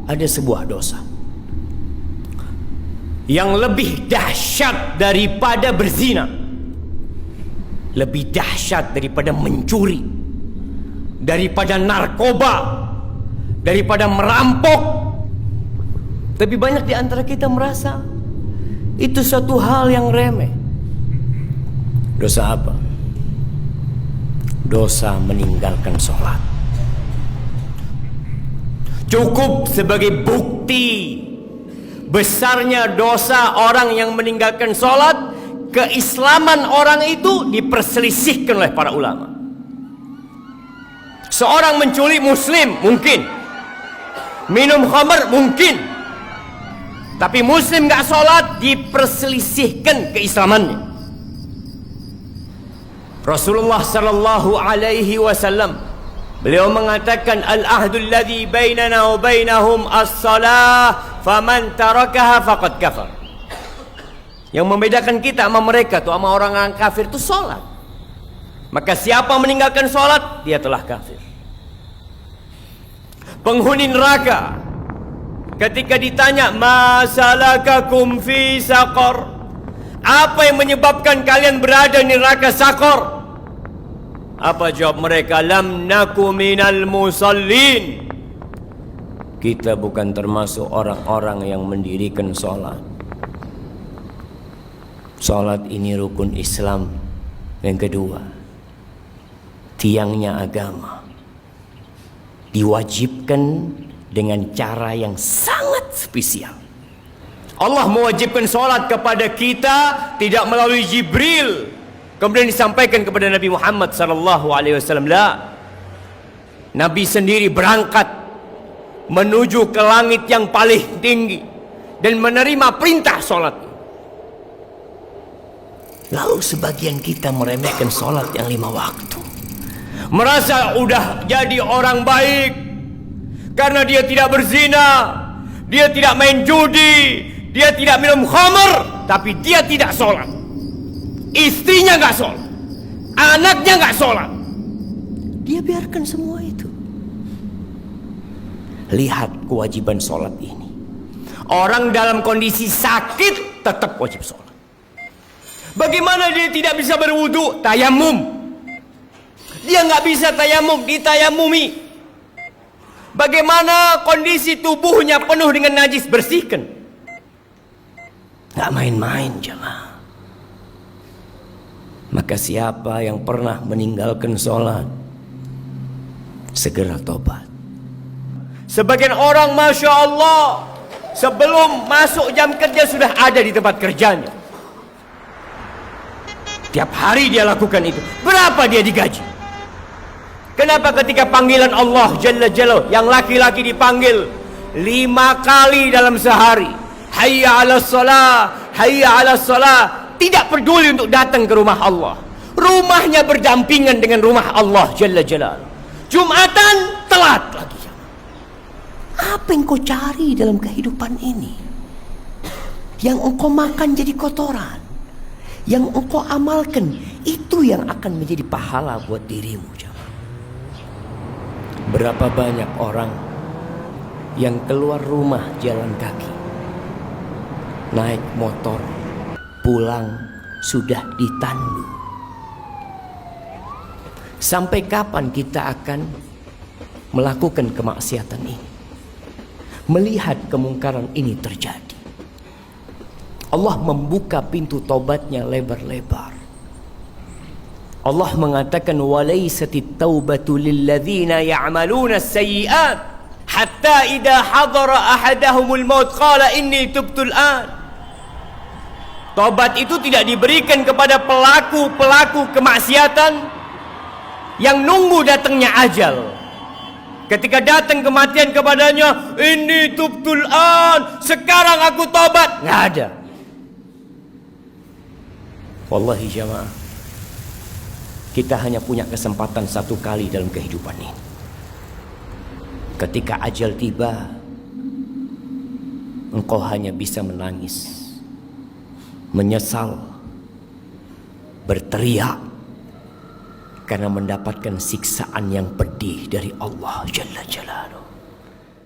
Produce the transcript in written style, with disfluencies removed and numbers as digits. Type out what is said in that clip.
ada sebuah dosa yang lebih dahsyat daripada berzina, lebih dahsyat daripada mencuri, daripada narkoba, daripada merampok. Tapi banyak di antara kita merasa itu suatu hal yang remeh. Dosa apa? Dosa meninggalkan sholat. Cukup sebagai bukti besarnya dosa orang yang meninggalkan sholat, keislaman orang itu diperselisihkan oleh para ulama. Seorang menculik muslim mungkin, minum khamar mungkin, tapi muslim gak sholat diperselisihkan keislamannya. Rasulullah sallallahu alaihi wasallam beliau mengatakan, al-ahdul ladzi bainana wa bainahum as-salah, faman tarakaha faqad kafar. Yang membedakan kita sama mereka tuh, sama orang kafir itu salat. Maka siapa meninggalkan salat, dia telah kafir. Penghuni neraka ketika ditanya, ma salakakum fi saqar, apa yang menyebabkan kalian berada di neraka Saqar? Apa jawab mereka? Lam naku minal musallin. Kita bukan termasuk orang-orang yang mendirikan sholat. Sholat ini rukun Islam yang kedua, tiangnya agama. Diwajibkan dengan cara yang sangat spesial. Allah mewajibkan sholat kepada kita tidak melalui Jibril kemudian disampaikan kepada Nabi Muhammad SAW. Nabi sendiri berangkat menuju ke langit yang paling tinggi dan menerima perintah sholat. Lalu sebagian kita meremehkan sholat yang 5 waktu, merasa udah jadi orang baik karena dia tidak berzina, dia tidak main judi, dia tidak minum khamar, tapi dia tidak sholat. Istrinya gak sholat, anaknya gak sholat, dia biarkan semua itu. Lihat kewajiban sholat ini. Orang dalam kondisi sakit tetap wajib sholat. Bagaimana dia tidak bisa berwudu? Tayamum. Dia gak bisa tayamum, ditayamumi. Bagaimana kondisi tubuhnya penuh dengan najis? Bersihkan. Gak main-main jemaah. Maka siapa yang pernah meninggalkan sholat, segera tobat. Sebagian orang Masya Allah sebelum masuk jam kerja sudah ada di tempat kerjanya. Tiap hari dia lakukan itu. Berapa dia digaji? Kenapa ketika panggilan Allah Jalla Jalla, yang laki-laki dipanggil 5 kali dalam sehari, hayya ala salah, hayya ala salah, tidak peduli untuk datang ke rumah Allah. Rumahnya berdampingan dengan rumah Allah Jalla Jalla. Jumatan telat lagi. Apa yang kau cari dalam kehidupan ini? Yang engkau makan jadi kotoran, yang engkau amalkan itu yang akan menjadi pahala buat dirimu. Berapa banyak orang yang keluar rumah jalan kaki, naik motor, pulang sudah ditandu. Sampai kapan kita akan melakukan kemaksiatan ini, melihat kemungkaran ini terjadi? Allah membuka pintu tobatnya lebar-lebar. Allah mengatakan, walaisatit taubatu lilladzina ya'maluna as-sayyi'at hatta idza hadara ahadahumul maut qala inni tubtul an. Tobat itu tidak diberikan kepada pelaku-pelaku kemaksiatan yang nunggu datangnya ajal. Ketika datang kematian kepadanya, inni tubtul an, sekarang aku tobat, nggak ada. Wallahi jamaah, kita hanya punya kesempatan 1 kali dalam kehidupan ini. Ketika ajal tiba, engkau hanya bisa menangis, menyesal, berteriak karena mendapatkan siksaan yang pedih dari Allah Jalla Jalaluhu.